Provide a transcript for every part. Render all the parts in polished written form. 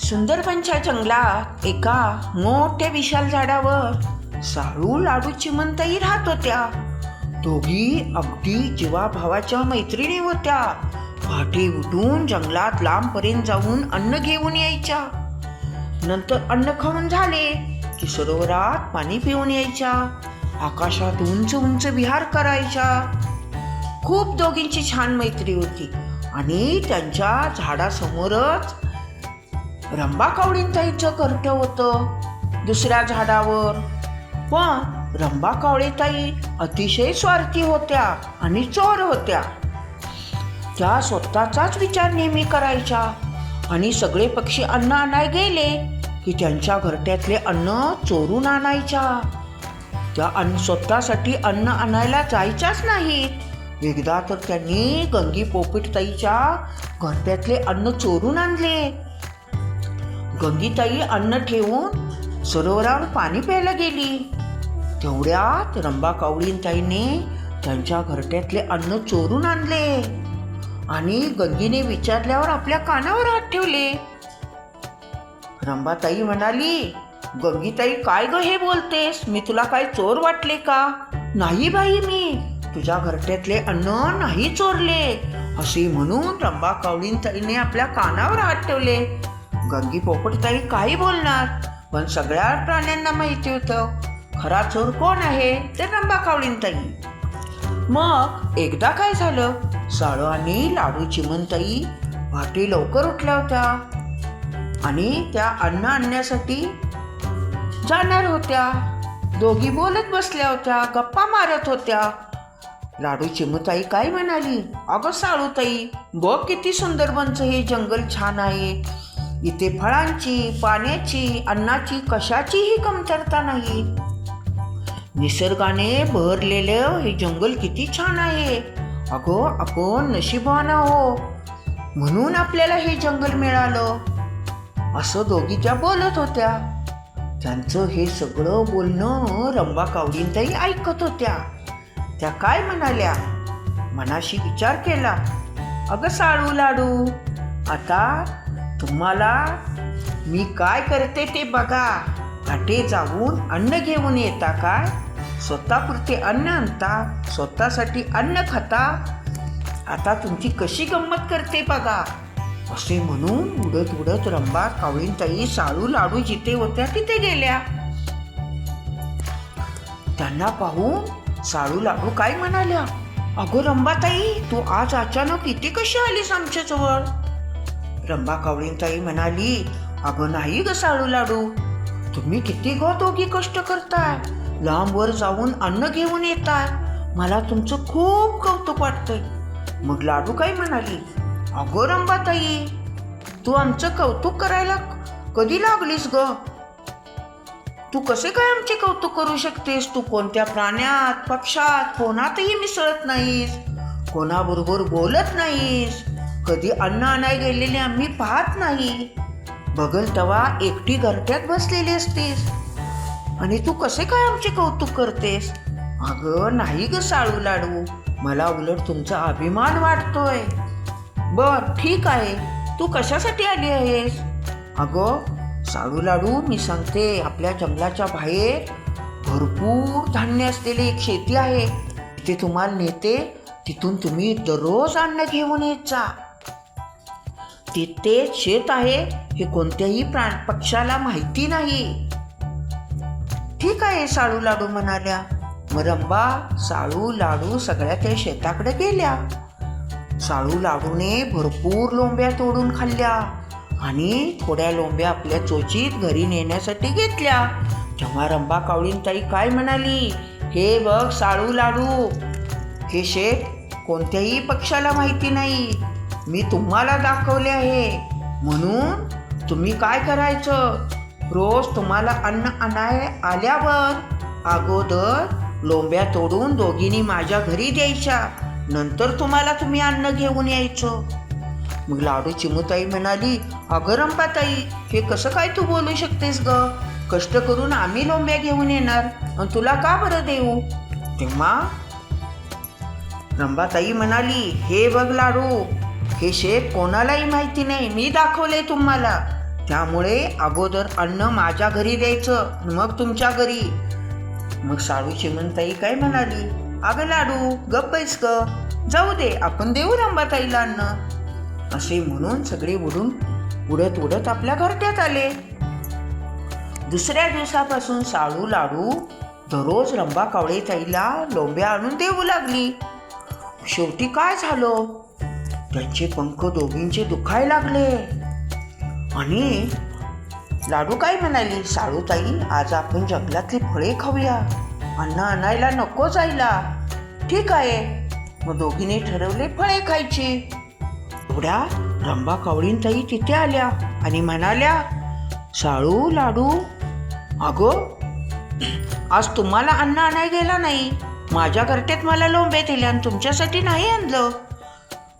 सुंदरबनच्या जंगलात एका मोठ्या विशाल झाडावर साळू लाडू चिमणताई राहत होत्या. दोघी अगदी जीवाभावाच्या मैत्रिणी होत्या. पहाटे उठून जंगलात लांबपर्यंत जाऊन अन्न घेऊन यायच्या. नंतर अन्न खाऊन झाले की सरोवरात पाणी पिऊन यायच्या. आकाशात उंच उंच विहार करायच्या. खूप दोघींची छान मैत्री होती. आणि त्यांच्या झाडासमोरच रंबा कावळीताईंचं घरटं होतं दुसऱ्या झाडावर. पण रंबा कावळीताई अतिशय स्वार्थी होत्या आणि चोर होत्या. त्या स्वतःचाच विचार नेहमी करायच्या आणि सगळे पक्षी अन्न आणाय गेले की त्यांच्या घरट्यातले अन्न चोरून आणायच्या. त्या स्वतःसाठी अन्न आणायला जायच्याच नाहीत. एकदा तर त्यांनी गंगी पोपटताईच्या घरट्यातले अन्न चोरून आणले. गंगीताई अन्न ठेवून सरोवरावर पाणी प्यायला गेली. तेवढ्यात रंबा कावळीताईने त्यांच्या घरट्यातले अन्न चोरून आणले आणि गंगीने विचारल्यावर आपल्या कानावर हात ठेवले. रंबाताई म्हणाली, गंगीताई काय ग हे बोलतेस? मी तुला काय चोर वाटले का? नाही बाई, मी तुझ्या घरट्यातले अन्न नाही चोरले असे म्हणून रंबा कावळीताईने आपल्या कानावर हात ठेवले. गंगी पोपटताई काही बोलणार, पण सगळ्या प्राण्यांना माहिती होतं खरा चोर कोण आहे, ते रंबा कावळीताई. मग एकदा काय झालं, साळू आणि लाडू चिमणताई पहाटे लवकर उठल्या होत्या आणि त्या अन्न आणण्यासाठी जाणार होत्या. दोघी बोलत बसल्या होत्या, गप्पा मारत होत्या. लाडू चिमणताई काय म्हणाली, अगं साळूताई, बघ किती सुंदरबनचं हे जंगल छान आहे. इथे फळांची, पाण्याची, अन्नाची कशाचीही कमतरता नाही. निसर्गाने बहरलेलं हे जंगल किती छान आहे. अगं, आपण नशिबवान हो, म्हणून आपल्याला हे जंगल मिळालं. असं दोघी त्या बोलत होत्या. त्यांचं हे सगळं बोलणं रंबा कावळीताई ऐकत होत्या. त्या काय म्हणाल्या, मनाशी विचार केला, अगं साळू लाडू, आता तुम्हाला मी काय करते ते बघा. काटे जाऊन अन्न घेऊन येता काय? स्वतःपुरते अन्न आणता, स्वतःसाठी अन्न खाता. आता तुमची कशी गंमत करते बघा. असे म्हणून उडत उडत रंबा कावळीताई साळू लाडू जिथे होत्या तिथे गेल्या. त्यांना पाहून साळू लाडू काय म्हणाल्या, अगो रंबाताई, तू आज अचानक इथे कशी आलीस आमच्या जवळ? रंबा कावळीताई म्हणाली, अगं नाही ग साळू लाडू, तुम्ही किती दोघी कष्ट करताय, लांबवर जाऊन अन्न घेऊन येताय. मला तुमचं खूप कौतुक वाटतंय. मग लाडू काय म्हणाली, अगो रंबाताई, तू आमचं कौतुक करायला कधी लागलीस ग? तू कसे काय आमचे कौतुक करू शकतेस? तू कोणत्या प्राण्यात, पक्षात, कोणातही मिसळत नाहीस, कोणाबरोबर बोलत नाहीस, कधी अन्न आणाय गेलेले आम्ही पाहत नाही. बघल तेव्हा एकटी घरट्यात बसलेली असतेस आणि तू कसे काय आमचे कौतुक करतेस? अगं नाही ग साळू लाडू, मला उलट तुमचा अभिमान वाटतोय. बर ठीक आहे, तू कशासाठी आली आहेस? अगं साळू लाडू, मी सांगते, आपल्या जंगलाच्या बाहेर भरपूर धान्य असलेली एक शेती आहे. तिथे तुम्हाला नेते, तिथून तुम्ही दररोज अन्न घेऊन येत जा. तिथे शेत आहे हे कोणत्याही पक्षाला माहिती नाही. ठीक आहे, साळू लाडू म्हणाल्या. मग रंबा, साळू लाडू सगळ्या त्या शेताकडे गेल्या. साळू लाडूने भरपूर लोंब्या तोडून खाल्ल्या आणि थोड्या लोंब्या आपल्या चोचीत घरी नेण्यासाठी घेतल्या. जेव्हा रंबा कावळीताई काय म्हणाली, हे बघ साळू लाडू, हे शेत कोणत्याही पक्षाला माहिती नाही. मी तुम्हाला दाखवले आहे, म्हणून तुम्ही काय करायचं, रोज तुम्हाला अन्न आणाय आल्यावर अगोदर लोंब्या तोडून दोघींनी माझ्या घरी द्यायच्या, नंतर तुम्ही अन्न घेऊन यायचं. मग लाडू चिमूताई म्हणाली, अगं रंपाताई, हे कसं काय तू बोलू शकतेस ग? कष्ट करून आम्ही लोंब्या घेऊन येणार आणि तुला का बरं देऊ? तेव्हा रंबाताई म्हणाली, हे बघ लाडू, हे शेत कोणालाही माहिती नाही, मी दाखवले तुम्हाला. त्यामुळे अगोदर अन्न माझ्या घरी द्यायचं, मग तुमच्या घरी. मग साळू चिमणताई काय म्हणाली, अगं लाडू गप्प बैस ग, जाऊ दे, आपण देऊ रंभाताईला अन्न. असे म्हणून सगळे उडत उडत आपल्या घरट्यात आले. दुसऱ्या दिवसापासून साळू लाडू दररोज रंभा कावळेताईला लोंब्या आणून देऊ लागली. शेवटी काय झालं, त्यांचे पंख दोघींचे दुखायला लागले. आणि लाडू काय म्हणाली, साळूताई आज आपण जंगलातली फळे खाऊया, अन्न आणायला नको जायला. ठीक आहे. मग दोघींनी ठरवले फळे खायची. एवढ्या रंभा कावळींताई तिथे आल्या आणि म्हणाल्या, साळू लाडू, अगं आज तुम्हाला अन्न आणाय गेला नाही, माझ्या घरट्यात मला लोंबे दिले आणि तुमच्यासाठी नाही आणलं.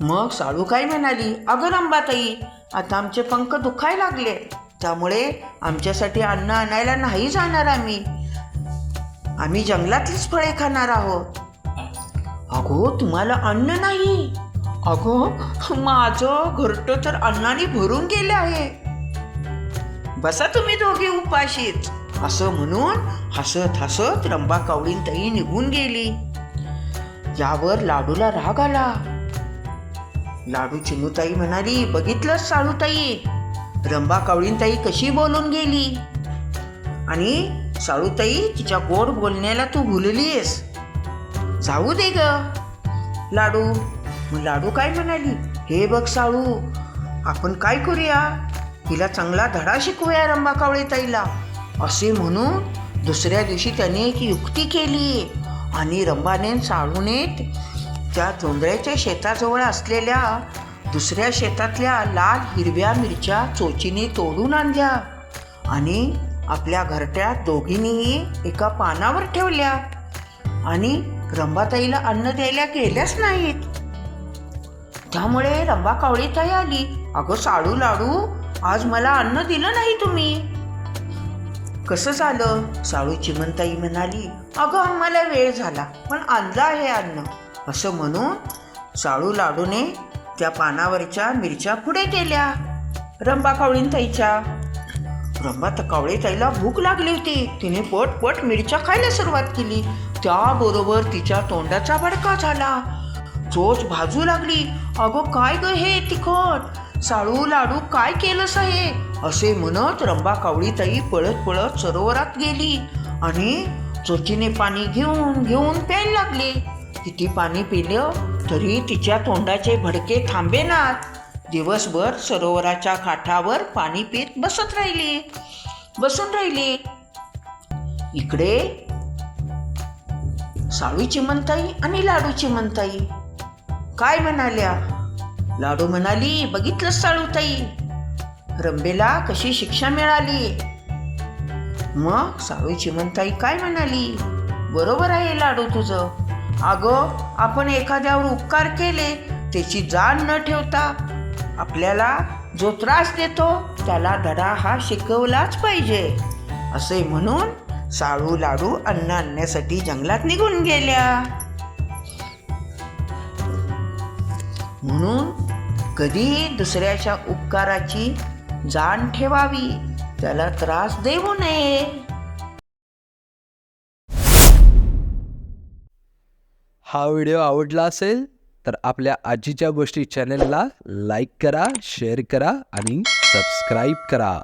मग साळू काय म्हणाली, अगं रंभाताई, आता आमचे पंख दुखायला लागले, त्यामुळे आमच्यासाठी अन्न आणायला नाही जाणार आम्ही जंगलातलीच फळे खाणार आहोत. अगो तुम्हाला अन्न नाही, अगं माझं घरटं तर अन्नाने भरून गेले आहे, बसा तुम्ही दोघे उपाशीच. असं म्हणून हसत हसत रंभा कावळींताई निघून गेली. यावर लाडूला राग आला. लाडू चिनूताई म्हणाली, बघितलंच साळूताई, रंभा कावळींताई कशी बोलून गेली. आणि साळूताई, तिच्या गोड बोलण्याला तू भुललीस. जाऊ दे ग लाडू. मग लाडू काय म्हणाली, हे बघ साळू, आपण काय करूया, तिला चांगला धडा शिकवूया रंभा कावळेताईला. असे म्हणून दुसऱ्या दिवशी त्याने एक युक्ती केली आणि रंभाने साळूने त्या जोंधळ्याच्या शेताजवळ असलेल्या दुसऱ्या शेतातल्या लाल हिरव्या मिरच्या चोचीने तोडून आणल्या आणि आपल्या घरट्यात दोघींनीही एका पानावर ठेवल्या आणि रंभाताईला अन्न द्यायला गेल्याच नाहीत. त्यामुळे रंभा कावळीताई आली, अगं साळू लाडू, आज मला अन्न दिलं नाही तुम्ही. कसं झालं, साळू चिमणताई म्हणाली, अगं आम्हाला वेळ झाला पण आणलं आहे अन्न. असं म्हणून साळू लाडूने त्या पानावरच्या मिरच्या पुढे केल्या रंभा कावळींताईच्या. रंभा कावळीताईला भूक लागली होती, तिने पट मिरच्या खायला सुरुवात केली. त्याबरोबर तिच्या तोंडाचा भडका झाला, चोच भाजू लागली. अगं काय ग हे तिखट, साळू लाडू काय केलंस आहे, असे म्हणत रंभा कावळीताई पळत पळत सरोवरात गेली आणि चोचीने पाणी घेऊन घेऊन प्यायला लागली. किती पाणी पिलं तरी तिच्या तोंडाचे भडके थांबेनात. दिवसभर सरोवराच्या काठावर पाणी पीत बसून राहिली. इकडे साळू चिमणताई आणि लाडू चिमणताई काय म्हणाल्या. लाडू म्हणाली, बघितलं साळूताई, रंभेला कशी शिक्षा मिळाली. मग साळू चिमणताई काय म्हणाली, बरोबर आहे लाडू तुझं, अगं आपण एखाद्यावर उपकार केले त्याची जाण न ठेवता आपल्याला जो त्रास देतो त्याला धडा हा शिकवलाच पाहिजे. असे म्हणून साळू लाडू अन्न आणण्यासाठी जंगलात निघून गेल्या. म्हणून कधी दुसऱ्याच्या उपकाराची जाण ठेवावी, त्याला त्रास देऊ नये. हा व्हिडिओ आवडला असेल तर आपल्या आजीच्या गोष्टी चॅनलला लाईक करा, शेअर करा आणि सबस्क्राईब करा.